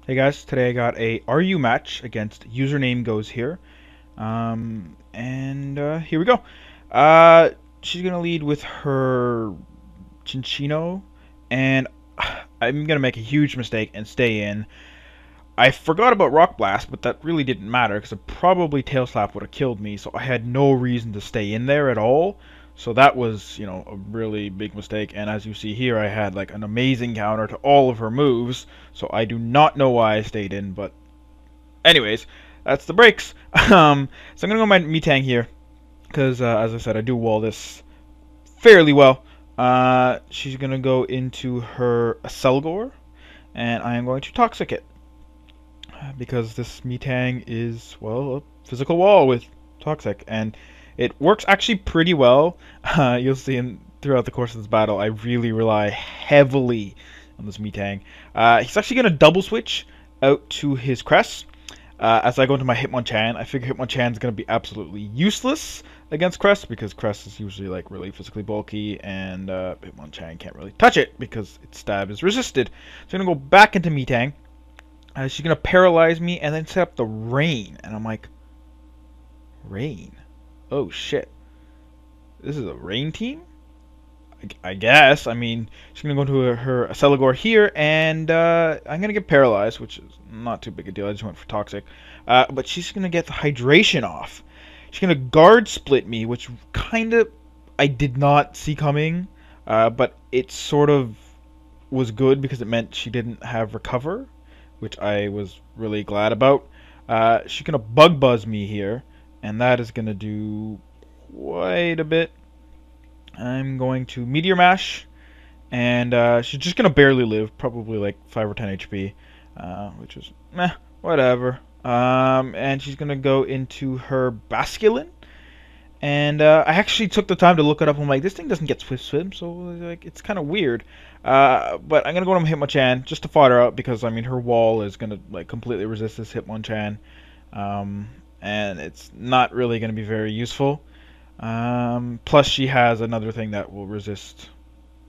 Hey guys, today I got a RU match against UsernameGoesHere. Here we go. She's gonna lead with her Chinchino, and I'm gonna make a huge mistake and stay in. I forgot about Rock Blast, but that really didn't matter because probably Tail Slap would have killed me, so I had no reason to stay in there at all. So that was, a really big mistake. And as you see here, I had like an amazing counter to all of her moves, so I do not know why I stayed in, but anyways, that's the breaks. So I'm gonna go my Metang here because, as I said, I do wall this fairly well. She's gonna go into her Selgor, and I am going to Toxic it because this Metang is, well, a physical wall with Toxic, and it works actually pretty well. You'll see throughout the course of this battle, I really rely heavily on this Metang. He's actually going to double switch out to his Crest. As I go into my Hitmonchan, I figure Hitmonchan is going to be absolutely useless against Crest because Crest is usually like really physically bulky, and Hitmonchan can't really touch it because its stab is resisted. So I'm going to go back into Metang. She's going to paralyze me and then set up the Rain. And I'm like, Rain? Oh shit. This is a Rain team? I guess. I mean, she's going to go into her Celigor here, and I'm going to get paralyzed, which is not too big a deal. I just went for Toxic. But she's going to get the Hydration off. She's going to Guard Split me, which kind of I did not see coming. But it sort of was good because it meant she didn't have Recover, which I was really glad about. She's going to Bug Buzz me here, and that is going to do quite a bit. I'm going to Meteor Mash, and she's just going to barely live, probably like 5 or 10 HP, which is, meh, whatever. And she's going to go into her Basculin, and I actually took the time to look it up. I'm like, this thing doesn't get Swift Swim, so like it's kind of weird. But I'm gonna go to Hitmonchan just to fodder out because I mean her wall is gonna like completely resist this Hitmonchan, and it's not really gonna be very useful. Plus she has another thing that will resist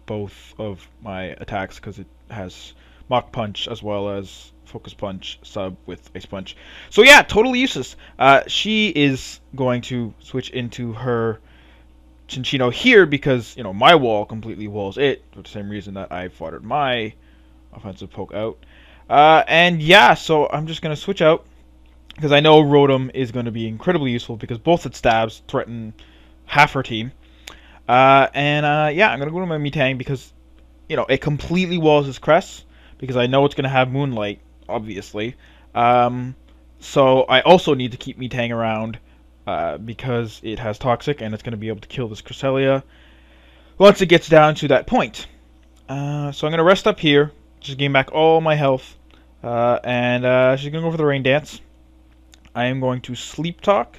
both of my attacks because it has Mach Punch as well as Focus Punch sub with Ice Punch. So yeah, totally useless. She is going to switch into her Chinchino here because, my wall completely walls it for the same reason that I foddered my offensive poke out. And yeah, so I'm just going to switch out because I know Rotom is going to be incredibly useful because both its stabs threaten half her team. Yeah, I'm going to go to my Metang because, it completely walls his Crest because I know it's going to have Moonlight, obviously. So I also need to keep Metang around because it has Toxic and it's going to be able to kill this Cresselia once it gets down to that point. So I'm going to rest up here, just gain back all my health, and she's going to go for the Rain Dance. I am going to Sleep Talk.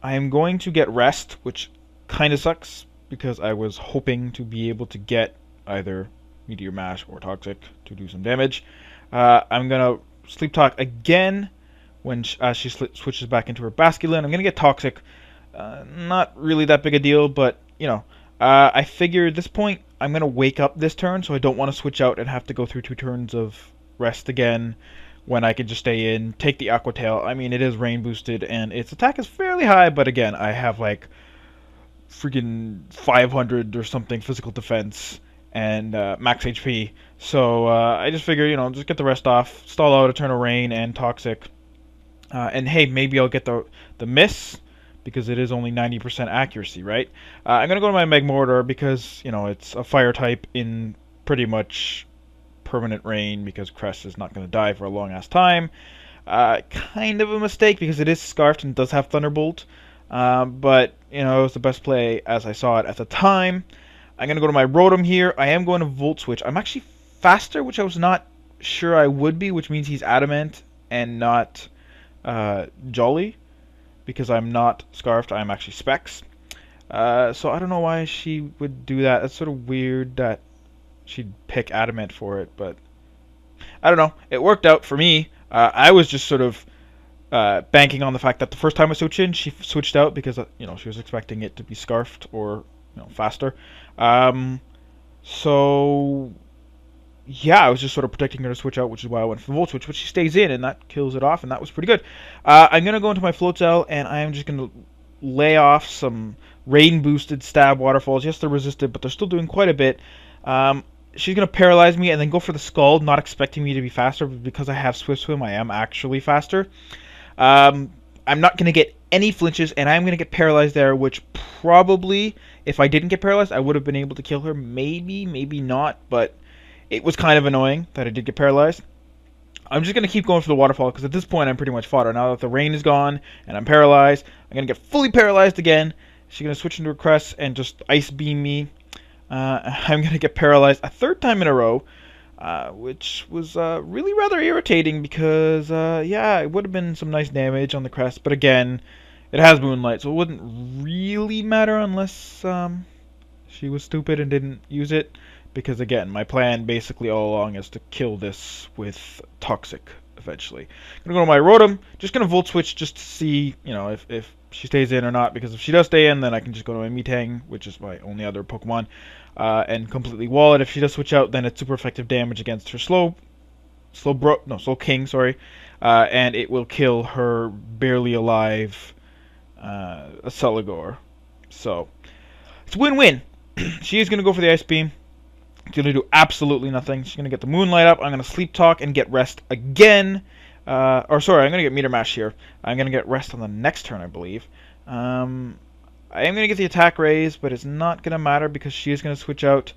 I am going to get Rest, which kind of sucks because I was hoping to be able to get either Meteor Mash or Toxic to do some damage. I'm going to Sleep Talk again when she switches back into her Basculin. I'm going to get Toxic. Not really that big a deal, but, I figure at this point I'm going to wake up this turn, so I don't want to switch out and have to go through 2 turns of rest again when I can just stay in, take the Aqua Tail. I mean, it is rain boosted, and its attack is fairly high, but again, I have like freaking 500 or something physical defense and max HP. So I just figure, just get the rest off, stall out Eternal Rain and Toxic. And hey, maybe I'll get the miss because it is only 90% accuracy, right? I'm going to go to my Magmortar because, it's a fire type in pretty much permanent rain because Crest is not going to die for a long-ass time. Kind of a mistake because it is Scarfed and does have Thunderbolt. But, it was the best play as I saw it at the time. I'm going to go to my Rotom here. I am going to Volt Switch. I'm actually faster, which I was not sure I would be, which means he's Adamant and not Jolly, because I'm not Scarfed, I'm actually Specs. So I don't know why she would do that. That's sort of weird that she'd pick Adamant for it, but I don't know. It worked out for me. I was just sort of banking on the fact that the first time I switched in, she switched out because she was expecting it to be Scarfed or faster. So yeah, I was just sort of protecting her to switch out, which is why I went for the Volt Switch, but she stays in, and that kills it off, and that was pretty good. I'm going to go into my Float Cell, and I'm just going to lay off some rain-boosted stab waterfalls. Yes, they're resisted, but they're still doing quite a bit. She's going to paralyze me and then go for the Scald, not expecting me to be faster, but because I have Swift Swim, I am actually faster. I'm not going to get any flinches, and I'm going to get paralyzed there, which probably, if I didn't get paralyzed, I would have been able to kill her. Maybe, maybe not, but it was kind of annoying that I did get paralyzed. I'm just going to keep going for the waterfall, because at this point I'm pretty much fodder. Now that the rain is gone and I'm paralyzed, I'm going to get fully paralyzed again. She's going to switch into a crest and just ice beam me. I'm going to get paralyzed a third time in a row, which was really rather irritating because, yeah, it would have been some nice damage on the crest. But again, it has Moonlight, so it wouldn't really matter unless she was stupid and didn't use it. Because again, my plan basically all along is to kill this with Toxic eventually. I'm going to go to my Rotom, just going to Volt Switch just to see, you know, if she stays in or not. Because if she does stay in, then I can just go to my Metang, which is my only other Pokemon, and completely wall it. If she does switch out, then it's super effective damage against her Slow King, sorry. And it will kill her barely alive Celigor. So, it's win-win. She is going to go for the Ice Beam. It's going to do absolutely nothing. She's going to get the Moonlight up. I'm going to Sleep Talk and get Rest again. Or sorry, I'm going to get Meter Mash here. I'm going to get Rest on the next turn, I believe. I am going to get the Attack Raise, but it's not going to matter because she is going to switch out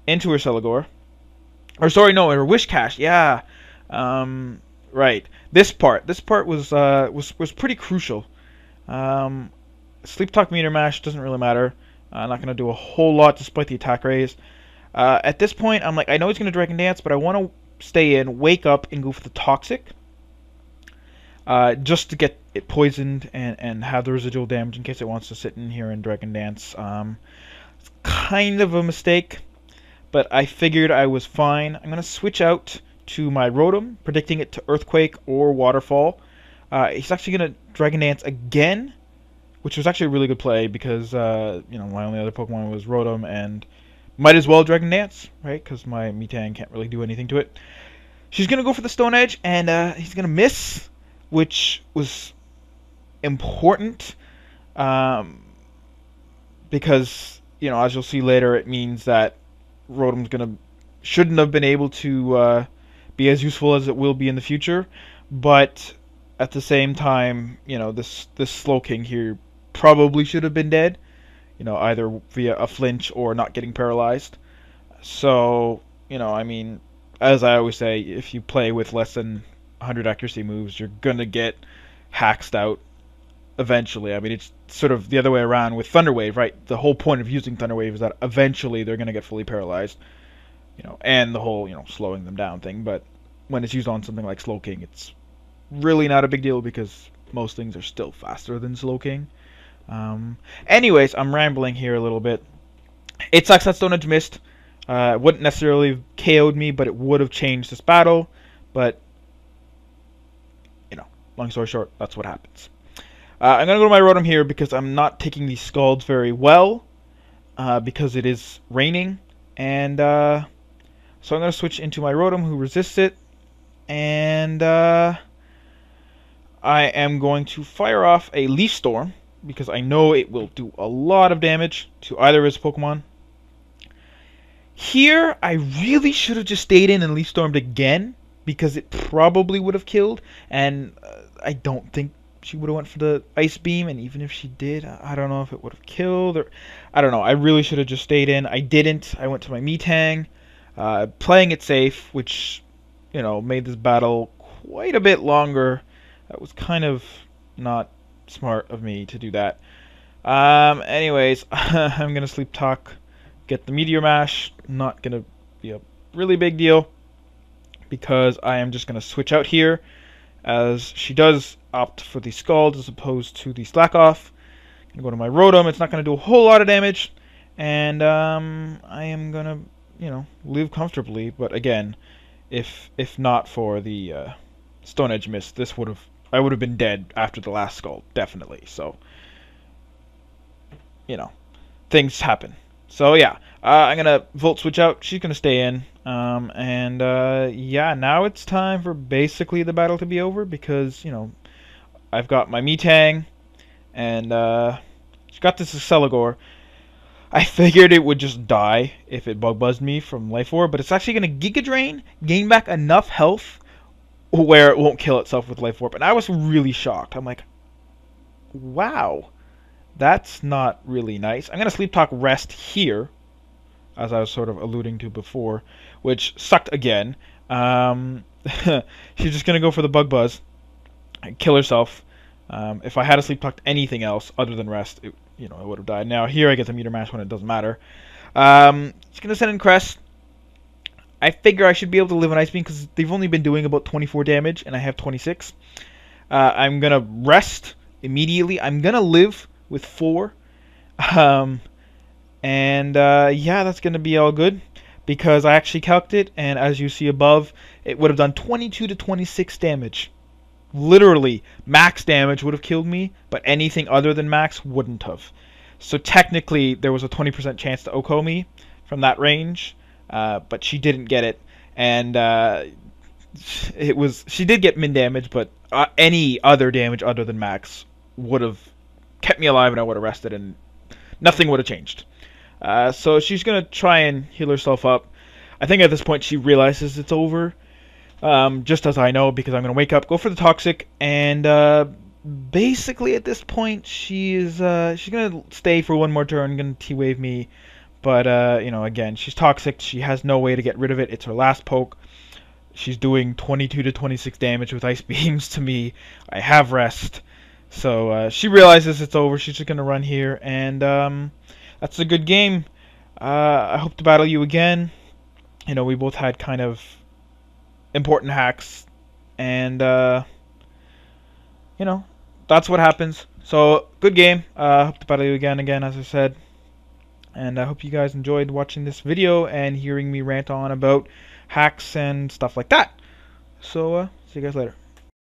into her Celigor. Or sorry, no, her Wish Cache. Yeah. Right. This part was pretty crucial. Sleep Talk, Meter Mash doesn't really matter. I'm not going to do a whole lot despite the Attack Raise. At this point, I'm like, I know he's going to Dragon Dance, but I want to stay in, wake up, and go for the Toxic. Just to get it poisoned and have the residual damage in case it wants to sit in here and Dragon Dance. It's kind of a mistake, but I figured I was fine. I'm going to switch out to my Rotom, predicting it to Earthquake or Waterfall. He's actually going to Dragon Dance again, which was actually a really good play because, you know, my only other Pokemon was Rotom and might as well Dragon Dance, right? Because my Metang can't really do anything to it. She's going to go for the Stone Edge, and he's going to miss, which was important. Because, you know, as you'll see later, it means that Rotom's shouldn't have been able to be as useful as it will be in the future. But at the same time, you know, this Slow King here probably should have been dead. You know, either via a flinch or not getting paralyzed. So, you know, I mean, as I always say, if you play with less than 100 accuracy moves, you're gonna get haxed out eventually. I mean, it's sort of the other way around with Thunder Wave, right? The whole point of using Thunder Wave is that eventually they're gonna get fully paralyzed. You know, and the whole, you know, slowing them down thing. But when it's used on something like Slow King, it's really not a big deal because most things are still faster than Slow King. Anyways, I'm rambling here a little bit. It sucks that Stone Edge missed. It wouldn't necessarily have KO'd me, but it would have changed this battle. But, you know, long story short, that's what happens. I'm going to go to my Rotom here because I'm not taking these Scalds very well. Because it is raining. And, so I'm going to switch into my Rotom who resists it. And, I am going to fire off a Leaf Storm, because I know it will do a lot of damage to either of his Pokemon. Here, I really should have just stayed in and Leaf Stormed again, because it probably would have killed, and I don't think she would have went for the Ice Beam, and even if she did, I don't know if it would have killed, or I don't know. I really should have just stayed in. I didn't. I went to my Metang, playing it safe, which, you know, made this battle quite a bit longer. That was kind of not smart of me to do that. Anyways, I'm gonna Sleep Talk, get the Meteor Mash. Not gonna be a really big deal because I am just gonna switch out here as she does opt for the Scald as opposed to the Slack Off. I'm gonna go to my Rotom. It's not gonna do a whole lot of damage, and I am gonna, you know, live comfortably. But again, if not for the Stone Edge miss, I would have been dead after the last Scald, definitely. So, you know, things happen. So yeah, I'm gonna Volt Switch out. She's gonna stay in. Yeah, now it's time for basically the battle to be over because, I've got my Metang and she's got this Celigore. I figured it would just die if it bug buzzed me from Life Orb, but it's actually going to Giga Drain, gain back enough health where it won't kill itself with Life Orb. And I was really shocked. I'm like, wow, that's not really nice. I'm going to Sleep Talk Rest here, as I was sort of alluding to before, which sucked again. She's just going to go for the Bug Buzz and kill herself. If I had to Sleep Talk anything else other than Rest, it would have died. Now, here I get the Meter Mash when it doesn't matter. She's going to send in Crest. I figure I should be able to live on Ice Beam because they've only been doing about 24 damage, and I have 26. I'm going to Rest immediately. I'm going to live with 4. Yeah, that's going to be all good because I actually calced it, and as you see above, it would have done 22 to 26 damage. Literally, max damage would have killed me, but anything other than max wouldn't have. So technically, there was a 20% chance to OHKO me from that range, but she didn't get it, and she did get min damage, but any other damage other than max would have kept me alive, and I would have rested, and nothing would have changed. So she's gonna try and heal herself up. I think at this point she realizes it's over. Just as I know, because I'm going to wake up, go for the Toxic, and basically at this point she's going to stay for one more turn, going to T-Wave me, but again, she's Toxic, she has no way to get rid of it, it's her last poke, she's doing 22 to 26 damage with Ice Beams to me, I have Rest, so she realizes it's over, she's just going to run here, and that's a good game. I hope to battle you again. We both had kind of important hacks, and that's what happens. So good game. Hope to battle you again, as I said, and I hope you guys enjoyed watching this video and hearing me rant on about hacks and stuff like that. So see you guys later.